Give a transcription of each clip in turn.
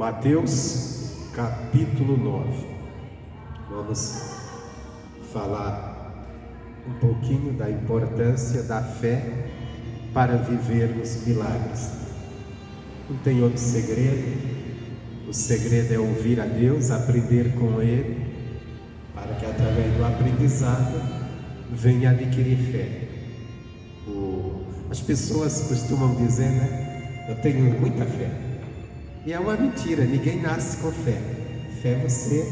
Mateus capítulo 9. Vamos falar um pouquinho da importância da fé para vivermos milagres. Não tem outro segredo. O segredo é ouvir a Deus, aprender com Ele, para que através do aprendizado venha adquirir fé. As pessoas costumam dizer, né? Eu tenho muita fé. E é uma mentira, ninguém nasce com fé. Fé você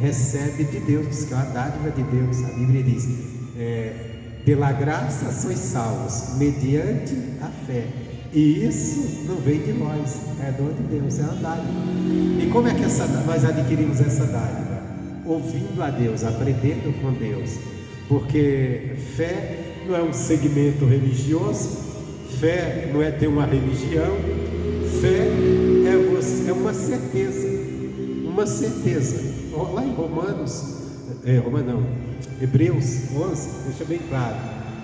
recebe de Deus, que é uma dádiva de Deus. A Bíblia diz, pela graça sois salvos, mediante a fé. E isso não vem de nós, é dom de Deus, é uma dádiva. E como é que nós adquirimos essa dádiva? Ouvindo a Deus, aprendendo com Deus. Porque fé não é um segmento religioso, fé não é ter uma religião, fé é uma certeza, Lá em Hebreus 11, deixa bem claro,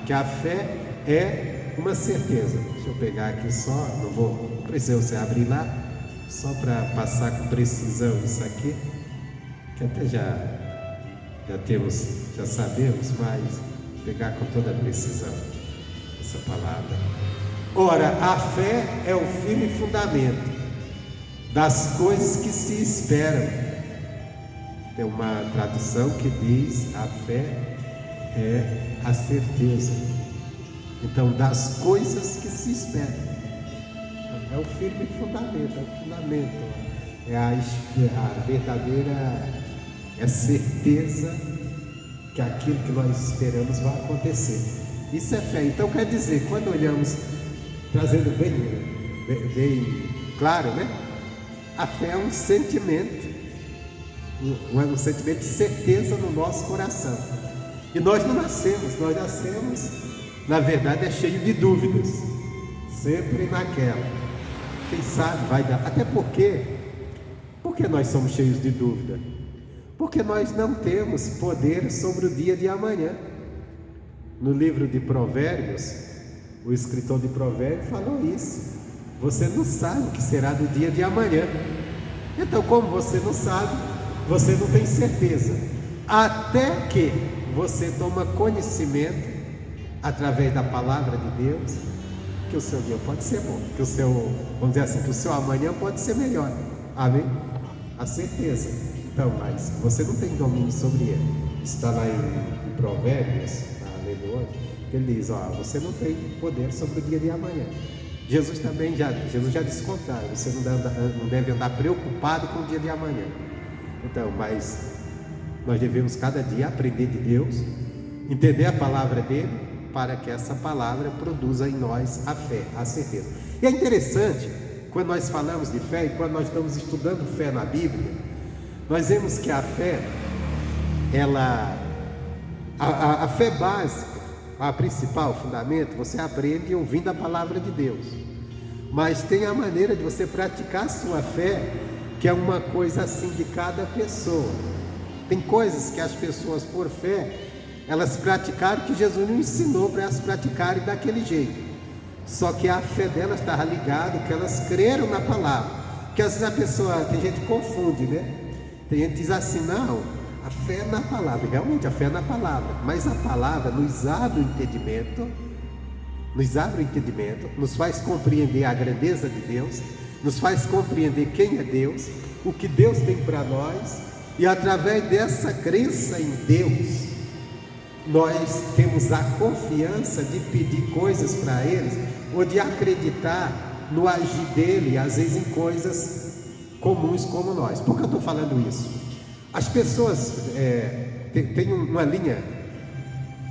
que a fé é uma certeza. Deixa eu pegar aqui só, não precisa você abrir lá, só para passar com precisão isso aqui, que até já sabemos, mas pegar com toda a precisão essa palavra. Ora, a fé é o firme fundamento das coisas que se esperam. Tem uma tradução que diz: a fé é a certeza. Então, das coisas que se esperam, é o firme fundamento, é a verdadeira, é a certeza que aquilo que nós esperamos vai acontecer. Isso é fé. Então quer dizer, quando olhamos, trazendo bem claro, né? A fé é um sentimento, um sentimento de certeza no nosso coração. E nós nascemos, na verdade é cheio de dúvidas, sempre naquela, quem sabe vai dar. Até porque nós somos cheios de dúvida? Porque nós não temos poder sobre o dia de amanhã. No livro de Provérbios, o escritor de Provérbios falou isso. Você não sabe o que será do dia de amanhã. Então, como você não sabe, você não tem certeza. Até que você toma conhecimento, através da palavra de Deus, que o seu dia pode ser bom, que o seu amanhã pode ser melhor. Amém? A certeza. Então, mas você não tem domínio sobre ele. Está lá em Provérbios, lendo hoje, que ele diz: você não tem poder sobre o dia de amanhã. Jesus já disse o contrário. Você não deve andar preocupado com o dia de amanhã. Então, mas nós devemos cada dia aprender de Deus, entender a palavra dele, para que essa palavra produza em nós a fé, a certeza. E é interessante, quando nós falamos de fé e quando nós estamos estudando fé na Bíblia, nós vemos que a fé, a fé básica, a principal, o fundamento, você aprende ouvindo a palavra de Deus. Mas tem a maneira de você praticar a sua fé, que é uma coisa assim de cada pessoa. Tem coisas que as pessoas, por fé, elas praticaram que Jesus não ensinou para elas praticarem daquele jeito. Só que a fé delas estava ligada, que elas creram na palavra. Porque às vezes tem gente que confunde, né? Tem gente que diz assim: não, a fé é na palavra. Realmente a fé é na palavra, mas a palavra nos abre o entendimento, nos faz compreender a grandeza de Deus, nos faz compreender quem é Deus, o que Deus tem para nós, e através dessa crença em Deus, nós temos a confiança de pedir coisas para eles, ou de acreditar no agir dele, às vezes em coisas comuns como nós. Por que eu estou falando isso? As pessoas tem uma linha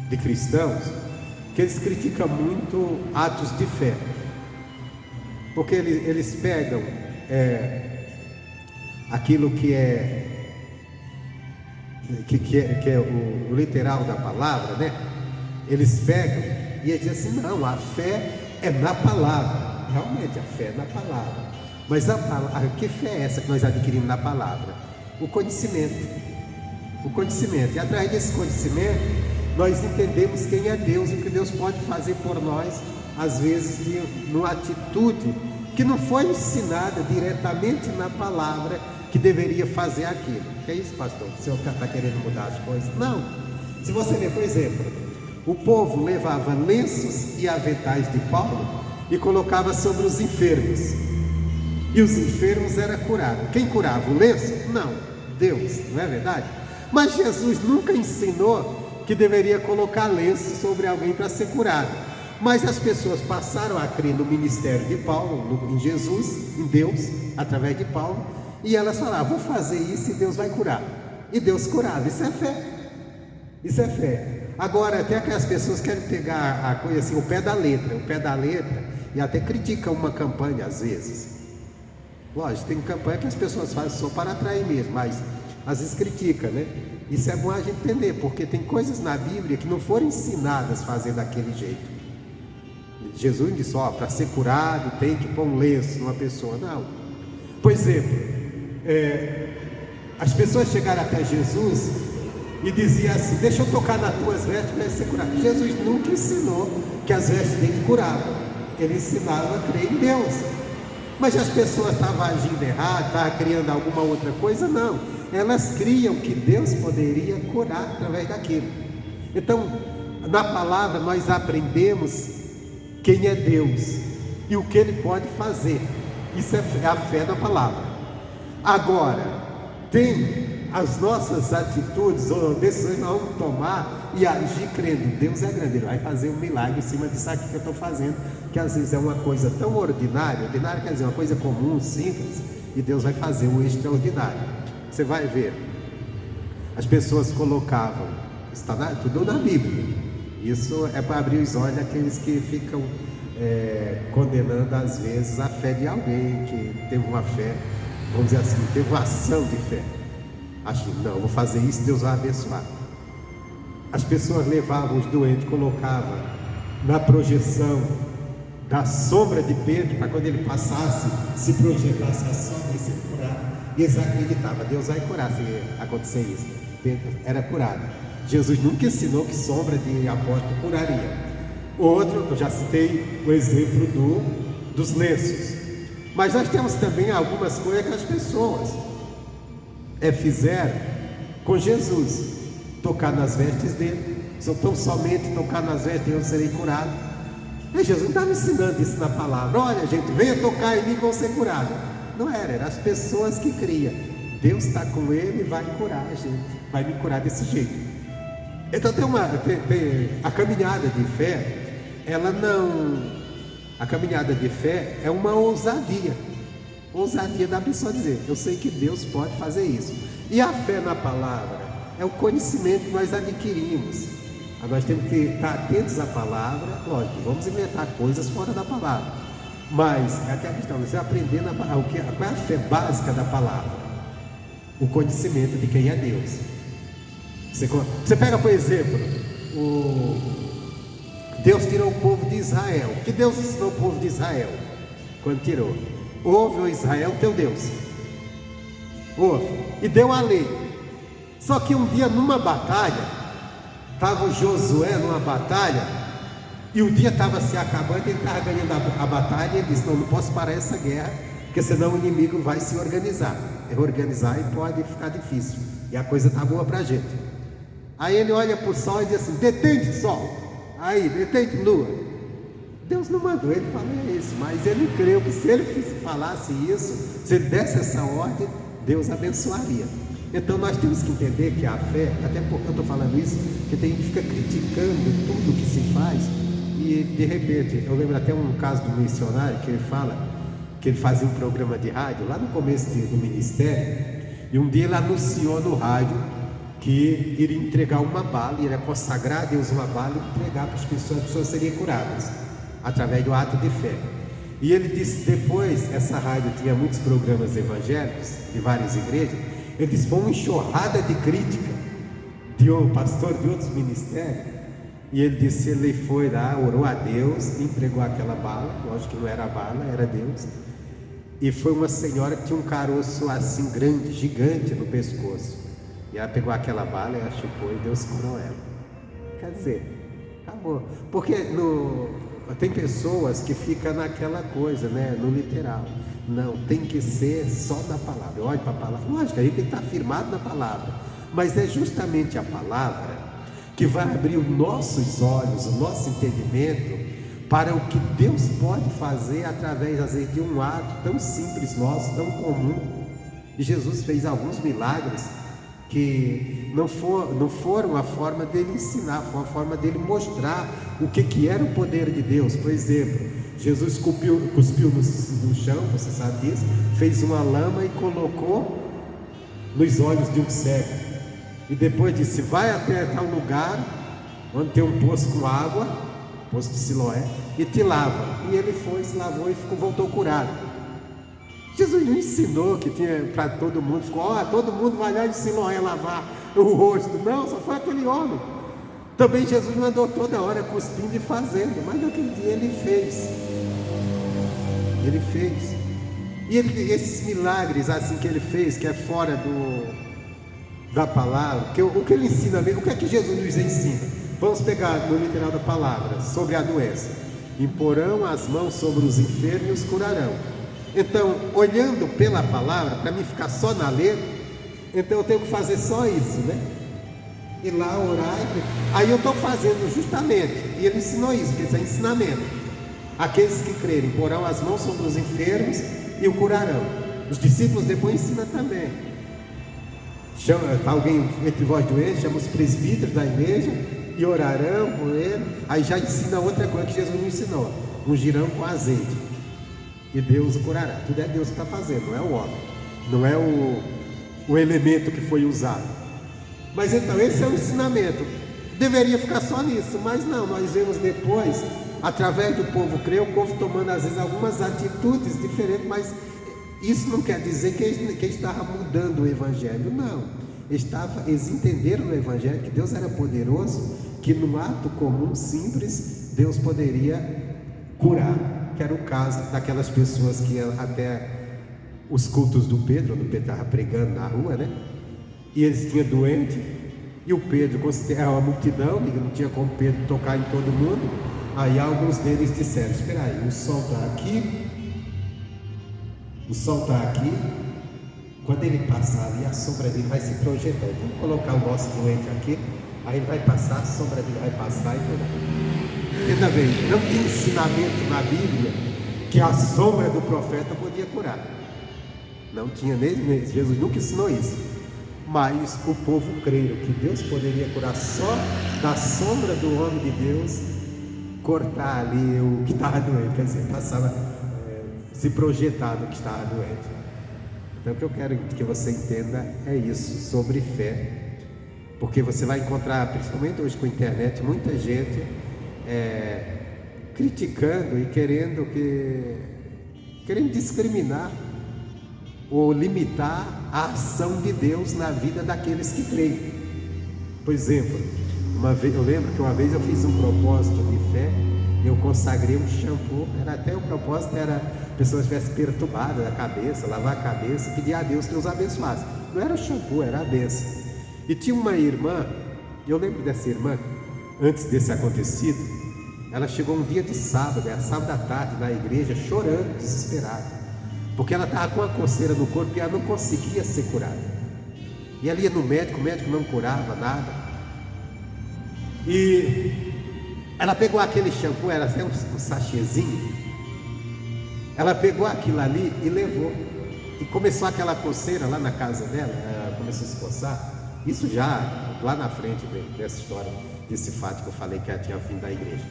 de cristãos que eles criticam muito atos de fé, porque eles pegam aquilo que é o literal da palavra, né? Eles pegam e eles dizem assim: não, a fé é na palavra. Realmente a fé é na palavra, mas que fé é essa que nós adquirimos na palavra? O conhecimento, e através desse conhecimento nós entendemos quem é Deus e o que Deus pode fazer por nós, às vezes numa atitude que não foi ensinada diretamente na palavra que deveria fazer aquilo. Que é isso, pastor? O senhor está querendo mudar as coisas? Não. Se você ver, por exemplo, o povo levava lenços e aventais de Paulo e colocava sobre os enfermos. E os enfermos eram curados. Quem curava? O lenço? Não, Deus, não é verdade? Mas Jesus nunca ensinou que deveria colocar lenço sobre alguém para ser curado. Mas as pessoas passaram a crer no ministério de Paulo, em Jesus, em Deus, através de Paulo, e elas falavam: vou fazer isso e Deus vai curar. E Deus curava. Isso é fé. Isso é fé. Agora, até aquelas pessoas querem pegar a coisa assim, o pé da letra, e até criticam uma campanha às vezes. Lógico, tem campanha que as pessoas fazem só para atrair mesmo, mas às vezes critica, né? Isso é bom a gente entender, porque tem coisas na Bíblia que não foram ensinadas a fazer daquele jeito. Jesus disse: ó, para ser curado tem que pôr um lenço numa pessoa. Não. Por exemplo, as pessoas chegaram até Jesus e diziam assim: deixa eu tocar nas tuas vestes para ser curado. Jesus nunca ensinou que as vestes dele curavam. Ele ensinava a crer em Deus. Mas as pessoas estavam agindo errado, estavam criando alguma outra coisa? Não, elas criam que Deus poderia curar através daquilo. Então, na palavra nós aprendemos quem é Deus e o que Ele pode fazer. Isso é a fé na palavra. Agora, tem as nossas atitudes ou decisões que nós vamos tomar e agir crendo. Deus é grande, Ele vai fazer um milagre em cima disso aqui que eu estou fazendo, que às vezes é uma coisa tão ordinária. Ordinária quer dizer uma coisa comum, simples, e Deus vai fazer o extraordinário. Você vai ver, as pessoas colocavam, está tudo na Bíblia. Isso é para abrir os olhos daqueles que ficam condenando às vezes a fé de alguém que teve uma fé, vamos dizer assim, teve uma ação de fé. Acho, não, vou fazer isso, Deus vai abençoar. As pessoas levavam os doentes, colocavam na projeção da sombra de Pedro, para quando ele passasse, se projetasse a sombra e ser curado. E eles acreditavam: Deus vai curar se acontecer isso. Pedro era curado. Jesus nunca ensinou que sombra de apóstolo curaria. Outro, eu já citei o exemplo dos lenços. Mas nós temos também algumas coisas que as pessoas fizeram com Jesus: tocar nas vestes dele. Se eu tão somente tocar nas vestes eu serei curado. E Jesus não estava ensinando isso na palavra: olha gente, venha tocar em mim e vão ser curados. Não eram as pessoas que criam. Deus está com ele e vai curar a gente, vai me curar desse jeito. Então tem a caminhada de fé, a caminhada de fé é uma ousadia da pessoa dizer: eu sei que Deus pode fazer isso. E a fé na palavra é o conhecimento que nós adquirimos. Nós temos que estar atentos à palavra. Lógico, vamos inventar coisas fora da palavra, mas é aquela questão, você aprender qual é a fé básica da palavra? O conhecimento de quem é Deus. Você pega, por exemplo, Deus tirou o povo de Israel. O que Deus ensinou o povo de Israel quando tirou? Ouve, ó Israel, teu Deus. Ouve. E deu a lei. Só que um dia numa batalha, estava Josué numa batalha, e o dia estava se acabando, ele estava ganhando a batalha, e ele disse: não posso parar essa guerra, porque senão o inimigo vai se organizar. Reorganizar e pode ficar difícil. E a coisa está boa para a gente. Aí ele olha para o sol e diz assim: detente sol, aí, detente lua. Deus não mandou ele falar isso, mas ele creu que se ele falasse isso, se ele desse essa ordem, Deus abençoaria. Então nós temos que entender que a fé, até porque eu estou falando isso, que tem gente que fica criticando tudo que se faz, e de repente, eu lembro até um caso do missionário que ele fala que ele fazia um programa de rádio lá no começo do ministério, e um dia ele anunciou no rádio que iria entregar uma bala, iria consagrar a Deus uma bala e entregar para as pessoas seriam curadas através do ato de fé. E ele disse, depois, essa rádio tinha muitos programas evangélicos de várias igrejas, ele disse: foi uma enxurrada de crítica de um pastor de outros ministérios, e ele disse: ele foi lá, orou a Deus, entregou aquela bala, lógico que não era a bala, era Deus, e foi uma senhora que tinha um caroço assim grande, gigante no pescoço, e ela pegou aquela bala e a chupou e Deus curou ela. Quer dizer, acabou, porque tem pessoas que ficam naquela coisa, né? No literal. Não, tem que ser só na palavra. Olha para a palavra. Lógico, a gente tem que estar firmado na palavra. Mas é justamente a palavra que vai abrir os nossos olhos, o nosso entendimento para o que Deus pode fazer através, às vezes, de um ato tão simples nosso, tão comum. E Jesus fez alguns milagres que não foram a forma dele ensinar, foi a forma dele mostrar o que era o poder de Deus. Por exemplo, Jesus cuspiu no chão, você sabe disso, fez uma lama e colocou nos olhos de um cego, e depois disse: vai até tal lugar onde tem um poço com água, poço de Siloé, e te lava. E ele foi, se lavou e voltou curado. Jesus não ensinou que tinha para todo mundo, todo mundo vai lá em Siloé lavar o rosto. Não, só foi aquele homem. Também Jesus não andou toda hora cuspindo e fazendo, mas naquele dia ele fez. Ele fez. E esses milagres assim que ele fez, que é fora da palavra, o que ele ensina mesmo, o que é que Jesus nos ensina? Vamos pegar no literal da palavra, sobre a doença: imporão as mãos sobre os enfermos e os curarão. Então, olhando pela palavra, para mim ficar só na letra, então eu tenho que fazer só isso, né? Ir lá, orar, aí eu estou fazendo justamente, e ele ensinou isso, que isso é ensinamento. Aqueles que crerem porão as mãos sobre os enfermos e o curarão. Os discípulos depois ensinam também. Chama alguém entre vós doentes, chama os presbíteros da igreja e orarão por ele. Aí já ensina outra coisa que Jesus não ensinou: ungirão com azeite e Deus o curará. Tudo é Deus que está fazendo, não é o homem, não é o elemento que foi usado. Mas então esse é o ensinamento. Deveria ficar só nisso, mas não, nós vemos depois, através do povo crer, o povo tomando às vezes algumas atitudes diferentes, mas isso não quer dizer que eles estavam mudando o Evangelho, não. Eles entenderam no Evangelho que Deus era poderoso, que num ato comum, simples, Deus poderia curar, que era o caso daquelas pessoas que iam até os cultos do Pedro, quando o Pedro estava pregando na rua, né? E eles tinham doente, e o Pedro considerava uma multidão, que não tinha como Pedro tocar em todo mundo. Aí alguns deles disseram: espera aí, o sol está aqui, quando ele passar ali, a sombra dele vai se projetar. Vamos colocar o nosso doente aqui, aí ele vai passar, a sombra dele vai passar e tudo. Ainda bem, não tem ensinamento na Bíblia que a sombra do profeta podia curar. Não tinha, Jesus nunca ensinou isso. Mas o povo creio que Deus poderia curar só da sombra do homem de Deus, cortar ali o que estava doente, quer dizer, passava, se projetar no que estava doente. Então o que eu quero que você entenda é isso, sobre fé, porque você vai encontrar, principalmente hoje com a internet, muita gente criticando e querendo discriminar ou limitar a ação de Deus na vida daqueles que creem. Por exemplo, eu lembro que uma vez eu fiz um propósito de fé, eu consagrei um shampoo, o propósito era a pessoa estivesse perturbada da cabeça, lavar a cabeça, pedir a Deus que os abençoasse. Não era o shampoo, era a bênção. E tinha uma irmã, eu lembro dessa irmã, antes desse acontecido, ela chegou um dia de sábado, sábado à tarde, na igreja, chorando, desesperada, porque ela estava com uma coceira no corpo e ela não conseguia ser curada. E ela ia no médico, o médico não curava nada. E ela pegou aquele shampoo, era até um sachêzinho. Ela pegou aquilo ali e levou. E começou aquela coceira lá na casa dela, ela começou a se coçar. Isso já lá na frente dessa história, desse fato que eu falei que ela tinha vindo da igreja.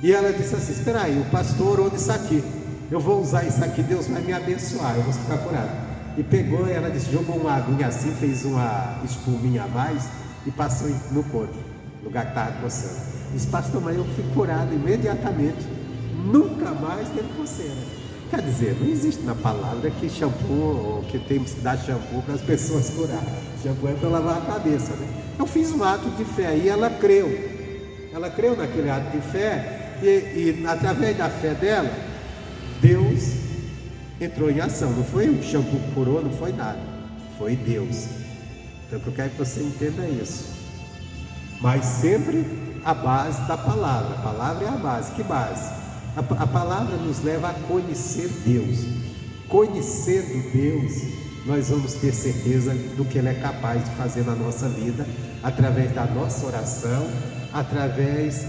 E ela disse assim: espera aí, o pastor orou disso aqui, eu vou usar isso aqui, Deus vai me abençoar, eu vou ficar curado. E pegou, ela disse, jogou uma aguinha assim, fez uma espuminha a mais e passou no corpo, no lugar que estava coçando. Disse: pastor, mas eu fui curado imediatamente, nunca mais teve coceira. Quer dizer, não existe na palavra que shampoo, ou que temos que dar shampoo para as pessoas curar. Shampoo é para lavar a cabeça, né? Eu fiz um ato de fé e ela creu naquele ato de fé, e através da fé dela, Deus entrou em ação. Não foi o shampoo que curou, não foi nada, foi Deus. Então eu quero que você entenda isso, mas sempre a base da palavra. A palavra é a base. Que base? A palavra nos leva a conhecer Deus. Conhecendo Deus, nós vamos ter certeza do que Ele é capaz de fazer na nossa vida, através da nossa oração, através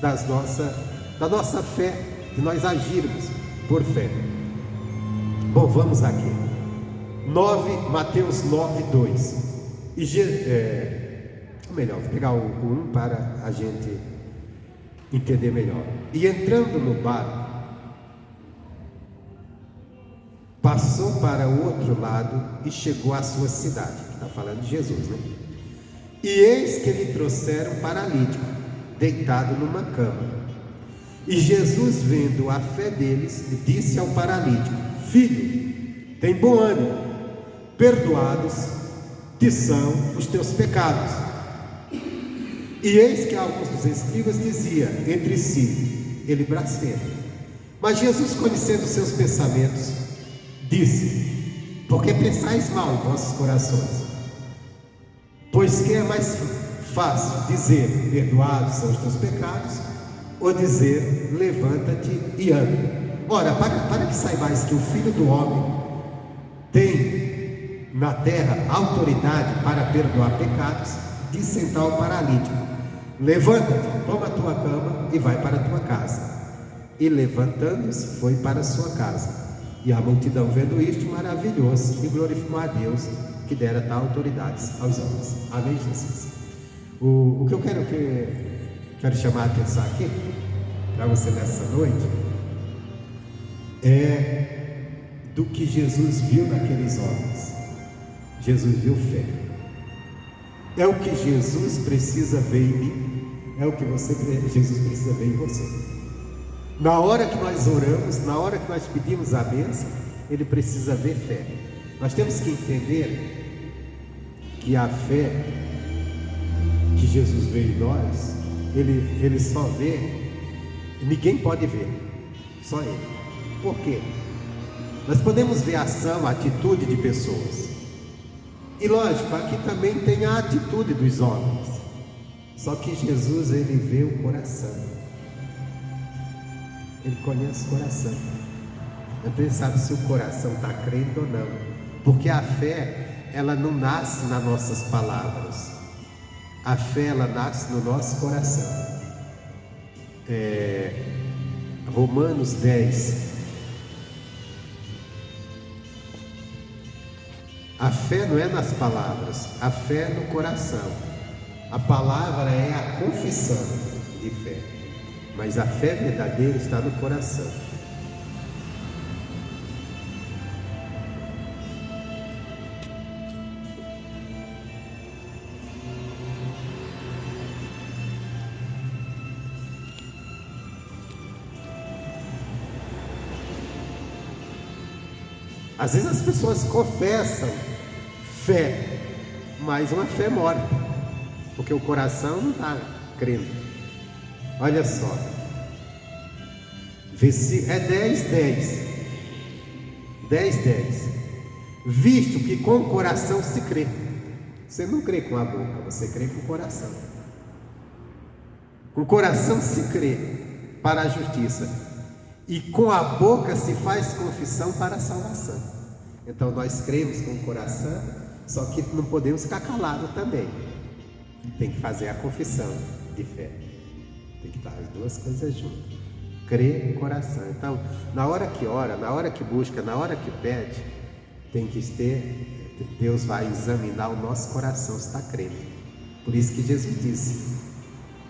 da nossa fé, de nós agirmos por fé. Bom, vamos aqui. Mateus 9, 2. Melhor, vou pegar o 1 para a gente entender melhor. E entrando no barco, passou para o outro lado e chegou à sua cidade. Está falando de Jesus, né? E eis que lhe trouxeram um paralítico, deitado numa cama. E Jesus, vendo a fé deles, disse ao paralítico: Filho, tem bom ânimo, perdoados te são os teus pecados. E eis que alguns dos escribas diziam entre si: ele blasfema. Mas Jesus, conhecendo seus pensamentos, disse: por que pensais mal em vossos corações? Pois que é mais fácil dizer: perdoados são os teus pecados, ou dizer: levanta-te e anda? Ora, para que saibais que o Filho do Homem tem na terra autoridade para perdoar pecados, disse então ao paralítico: levanta-te, toma a tua cama e vai para a tua casa. E levantando-se, foi para a sua casa. E a multidão, vendo isto, maravilhou-se e glorificou a Deus, que dera tal autoridade aos homens. Amém, Jesus? O que eu quero chamar a atenção aqui para você nessa noite é do que Jesus viu naqueles homens. Jesus viu fé. É o que Jesus precisa ver em mim, é o que Jesus precisa ver em você. Na hora que nós oramos, na hora que nós pedimos a bênção, Ele precisa ver fé. Nós temos que entender que a fé que Jesus vê em nós, Ele só vê, ninguém pode ver, só Ele. Por quê? Nós podemos ver a ação, a atitude de pessoas, e lógico, aqui também tem a atitude dos homens, só que Jesus, Ele vê o coração. Ele conhece o coração. Então Ele sabe se o coração está crendo ou não. Porque a fé, ela não nasce nas nossas palavras. A fé, ela nasce no nosso coração. Romanos 10. A fé não é nas palavras, a fé é no coração. A palavra é a confissão de fé, mas a fé verdadeira está no coração. Às vezes as pessoas confessam fé, mas uma fé morta, porque o coração não está crendo. Olha só, é 10:10. Visto que com o coração se crê. Você não crê com a boca, você crê com o coração. Com o coração se crê para a justiça, e com a boca se faz confissão para a salvação. Então nós cremos com o coração, só que não podemos ficar calados também. Tem que fazer a confissão de fé. Tem que estar as duas coisas juntas. Crer com o coração. Então, na hora que ora, na hora que busca, na hora que pede, tem que ter, Deus vai examinar o nosso coração se está crendo. Por isso que Jesus disse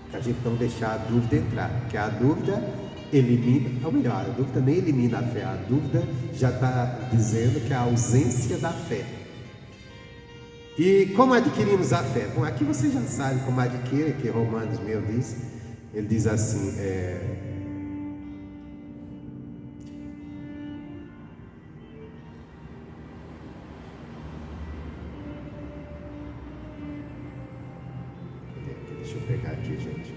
que a gente não deixar a dúvida entrar, porque a dúvida elimina, ou melhor, a dúvida nem elimina a fé, a dúvida já está dizendo que é a ausência da fé. E como adquirimos a fé? Bom, aqui você já sabe como adquire, que Romanos meu diz. Ele diz assim, deixa eu pegar aqui, gente.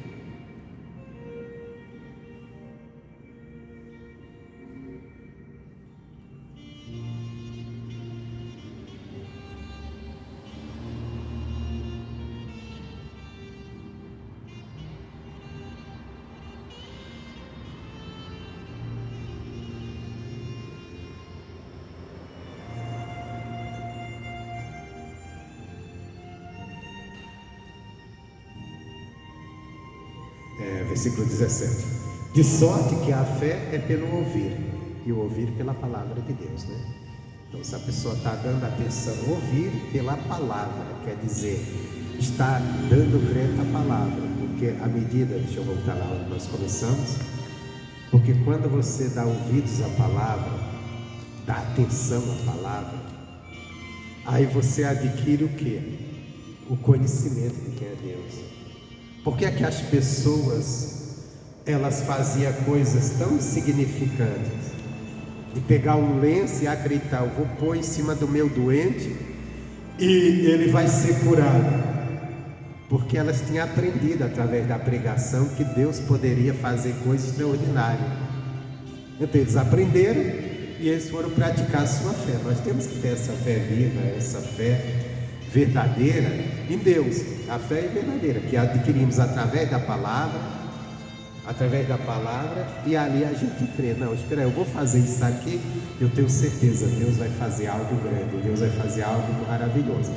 Versículo 17. De sorte que a fé é pelo ouvir, e o ouvir pela palavra de Deus, né? Então, se a pessoa está dando atenção, ouvir pela palavra, quer dizer, está dando crédito à palavra, porque à medida, deixa eu voltar lá onde nós começamos, porque quando você dá ouvidos à palavra, dá atenção à palavra, aí você adquire o quê? O conhecimento de quem é Deus. Por que é que as pessoas, elas faziam coisas tão insignificantes, de pegar um lenço e acreditar, eu vou pôr em cima do meu doente e ele vai ser curado? Porque elas tinham aprendido através da pregação que Deus poderia fazer coisas extraordinárias. Então eles aprenderam e eles foram praticar a sua fé. Nós temos que ter essa fé viva, essa fé verdadeira em Deus. A fé é verdadeira, que adquirimos através da palavra, e ali a gente crê. Não, espera, eu vou fazer isso aqui, eu tenho certeza, Deus vai fazer algo grande, Deus vai fazer algo maravilhoso.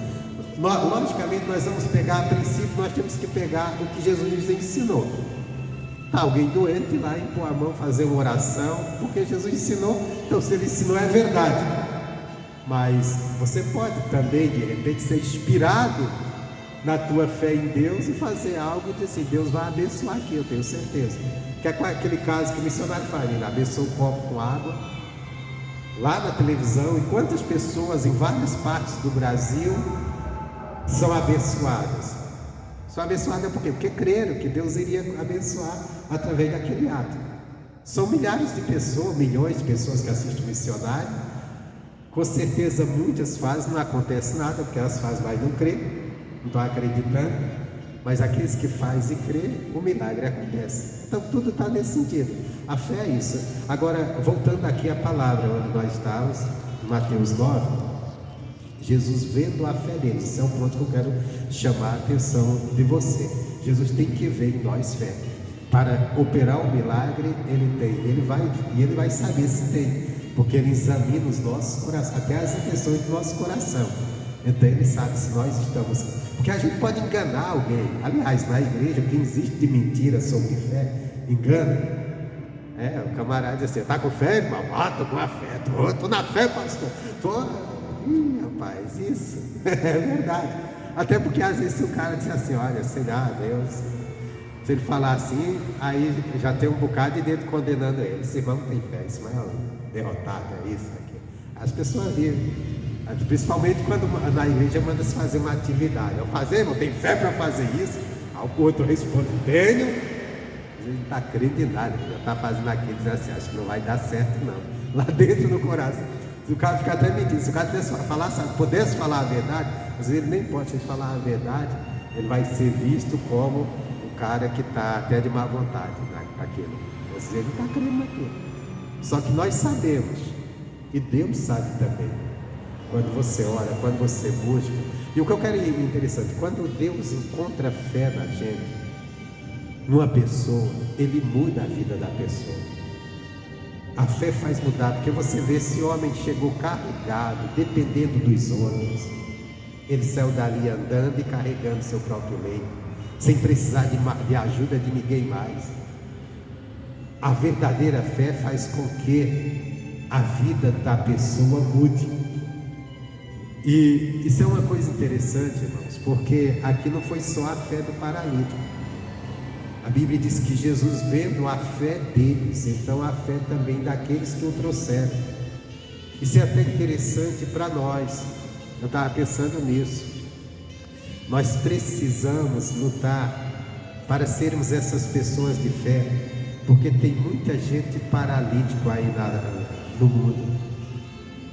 Logicamente nós vamos pegar, a princípio nós temos que pegar o que Jesus nos ensinou. Está alguém doente, ir lá, impor a mão, fazer uma oração, porque Jesus ensinou. Então se ele ensinou é verdade. Mas você pode também de repente ser inspirado na tua fé em Deus e fazer algo e dizer assim, Deus vai abençoar aqui, eu tenho certeza. Que é aquele caso que o missionário faz, ele abençoa um copo com água lá na televisão, e quantas pessoas em várias partes do Brasil são abençoadas. São abençoadas por quê? Porque creram que Deus iria abençoar através daquele ato. São milhares de pessoas, milhões de pessoas que assistem o missionário. Com certeza muitas fazem, não acontece nada, porque elas fazem, mas não crê, não estão acreditando. Mas aqueles que fazem e crê, o milagre acontece. Então tudo está nesse sentido. A fé é isso. Agora, voltando aqui à palavra onde nós estávamos, Mateus 9, Jesus vendo a fé deles, esse é um ponto que eu quero chamar a atenção de você. Jesus tem que ver em nós fé. Para operar o milagre, ele tem, ele vai saber se tem, porque ele examina os nossos corações, até as intenções do nosso coração. Então ele sabe se nós estamos, porque a gente pode enganar alguém. Aliás, na igreja, quem existe de mentira sobre fé, engana. O camarada diz assim, está com fé, irmão? Estou com a fé, estou na fé, pastor. Rapaz, isso é verdade. Até porque às vezes se o cara diz assim, olha, sei lá, Deus, se ele falar assim, aí já tem um bocado de dedo condenando ele. Esse irmão não tem fé, esse irmão é derrotado, é isso, aqui. As pessoas vivem, principalmente quando na igreja manda-se fazer uma atividade. Eu fazer, irmão, tem fé para fazer isso? Aí o outro responde, tenho. Ele não está crendo em nada, já está fazendo aquilo, diz assim, acho que não vai dar certo não. Lá dentro do coração. Se o cara ficar até mentindo, se o cara pudesse falar a verdade, às vezes ele nem pode, se ele falar a verdade, ele vai ser visto como o cara que está até de má vontade naquilo. Às vezes ele não está crendo naquilo. Só que nós sabemos, e Deus sabe também, quando você ora, quando você busca. E o que eu quero ir interessante, quando Deus encontra fé na gente, numa pessoa, ele muda a vida da pessoa. A fé faz mudar, porque você vê, esse homem chegou carregado, dependendo dos outros. Ele saiu dali andando e carregando seu próprio leito, sem precisar de ajuda de ninguém mais. A verdadeira fé faz com que a vida da pessoa mude. E isso é uma coisa interessante, irmãos, porque aqui não foi só a fé do paralítico. A Bíblia diz que Jesus, vendo a fé deles, então a fé também daqueles que o trouxeram. Isso é até interessante para nós. Eu estava pensando nisso. Nós precisamos lutar para sermos essas pessoas de fé, porque tem muita gente paralítico aí no mundo.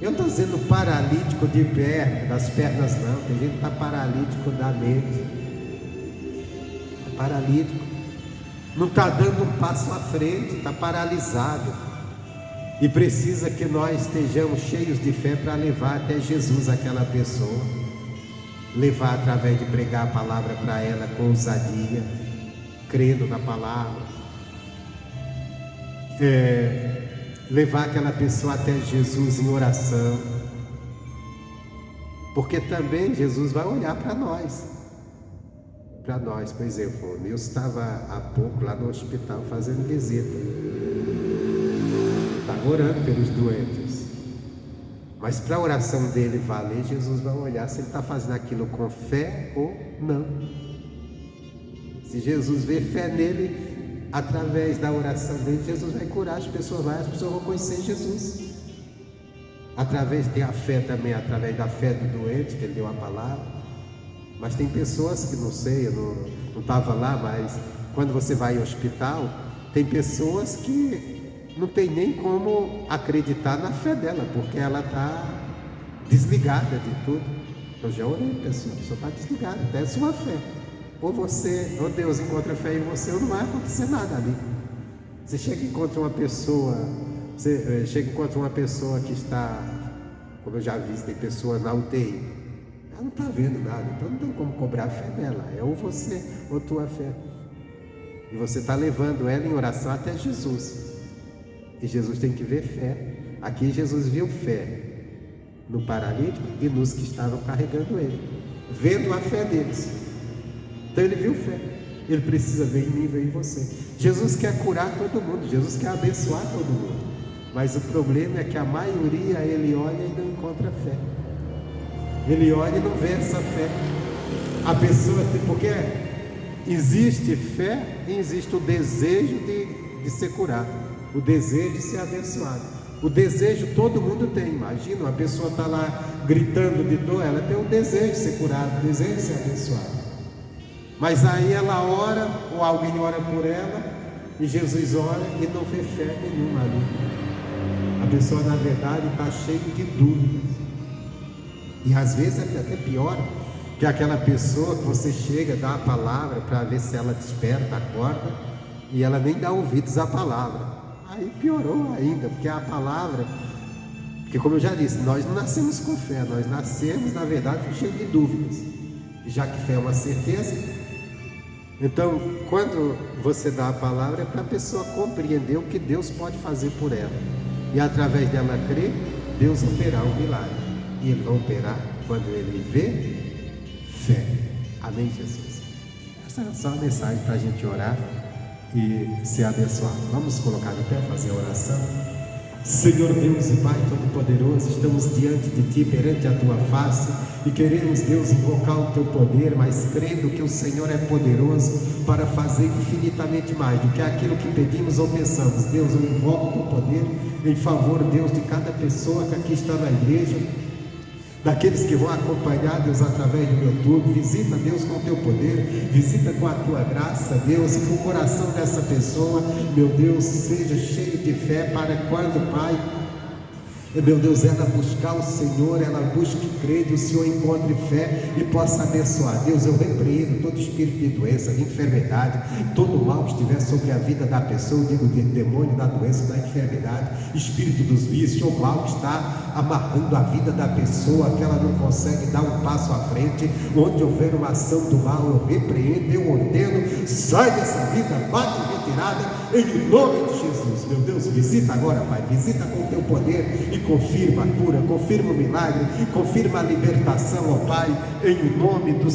Eu não estou dizendo paralítico de perna, das pernas não. Tem gente que está paralítico da mente. Paralítico. Não está dando um passo à frente, está paralisado. E precisa que nós estejamos cheios de fé para levar até Jesus aquela pessoa. Levar através de pregar a palavra para ela com ousadia, crendo na palavra. Levar aquela pessoa até Jesus em oração. Porque também Jesus vai olhar para nós. para nós. Por exemplo, o Nilson estava há pouco lá no hospital fazendo visita, estava orando pelos doentes. Mas para a oração dele valer, Jesus vai olhar se ele está fazendo aquilo com fé ou não. Se Jesus vê fé nele, através da oração dele, Jesus vai curar as pessoas vão conhecer Jesus. Tem a fé também, através da fé do doente, que ele deu a palavra. Mas tem pessoas que, não sei, eu não estava lá, mas quando você vai ao hospital, tem pessoas que não tem nem como acreditar na fé dela, porque ela está desligada de tudo. Eu já orei, a pessoa está desligada, até a sua fé. Ou Deus encontra fé em você, ou não vai acontecer nada ali. Você chega e encontra uma pessoa, que está, como eu já vi, tem pessoa na UTI, ela não está vendo nada, então não tem como cobrar a fé dela, é ou você ou tua fé. E você está levando ela em oração até Jesus. E Jesus tem que ver fé. Aqui Jesus viu fé no paralítico e nos que estavam carregando ele, vendo a fé deles. Então ele viu fé. Ele precisa ver em mim, ver em você. Jesus quer curar todo mundo, Jesus quer abençoar todo mundo. Mas o problema é que a maioria, ele olha e não encontra fé. Ele olha e não vê essa fé. A pessoa, porque existe fé e existe o desejo de ser curado, o desejo de ser abençoado. O desejo todo mundo tem. Imagina, uma pessoa está lá gritando de dor, ela tem o desejo de ser curado, o desejo de ser abençoado. Mas aí ela ora, ou alguém ora por ela, e Jesus ora e não vê fé nenhuma ali. A pessoa, na verdade, está cheia de dúvidas. E às vezes é até pior, que aquela pessoa que você chega, dá a palavra para ver se ela desperta, acorda, e ela nem dá ouvidos à palavra. Aí piorou ainda, porque a palavra, porque como eu já disse, nós não nascemos com fé, nós nascemos, na verdade, cheios de dúvidas. E já que fé é uma certeza, então quando você dá a palavra é para a pessoa compreender o que Deus pode fazer por ela. E através dela crer, Deus operar o milagre. E Ele vai operar quando Ele vê fé. Amém, Jesus? Essa é só a mensagem para a gente orar e ser abençoado. Vamos colocar de pé, fazer a oração. Senhor Deus e Pai Todo-Poderoso, estamos diante de Ti, perante a Tua face, e queremos, Deus, invocar o Teu poder, mas crendo que o Senhor é poderoso para fazer infinitamente mais do que aquilo que pedimos ou pensamos. Deus, eu invoco o Teu poder em favor, Deus, de cada pessoa que aqui está na igreja, daqueles que vão acompanhar, Deus, através do YouTube. Visita, Deus, com o Teu poder, visita com a Tua graça, Deus, e que o coração dessa pessoa, meu Deus, seja cheio de fé, para quando, Pai, meu Deus, ela buscar o Senhor, ela busque crer, e o Senhor encontre fé e possa abençoar. Deus, eu repreendo todo espírito de doença, de enfermidade, todo mal que estiver sobre a vida da pessoa. Eu digo de demônio da doença, da enfermidade, espírito dos vícios, ou mal que está amarrando a vida da pessoa, que ela não consegue dar um passo à frente. Onde houver uma ação do mal, eu repreendo, eu ordeno, sai dessa vida, bate em retirada, em nome de Jesus. Meu Deus, visita agora, Pai, visita com o Teu poder e confirma a cura, confirma o milagre, confirma a libertação, ó Pai, em nome do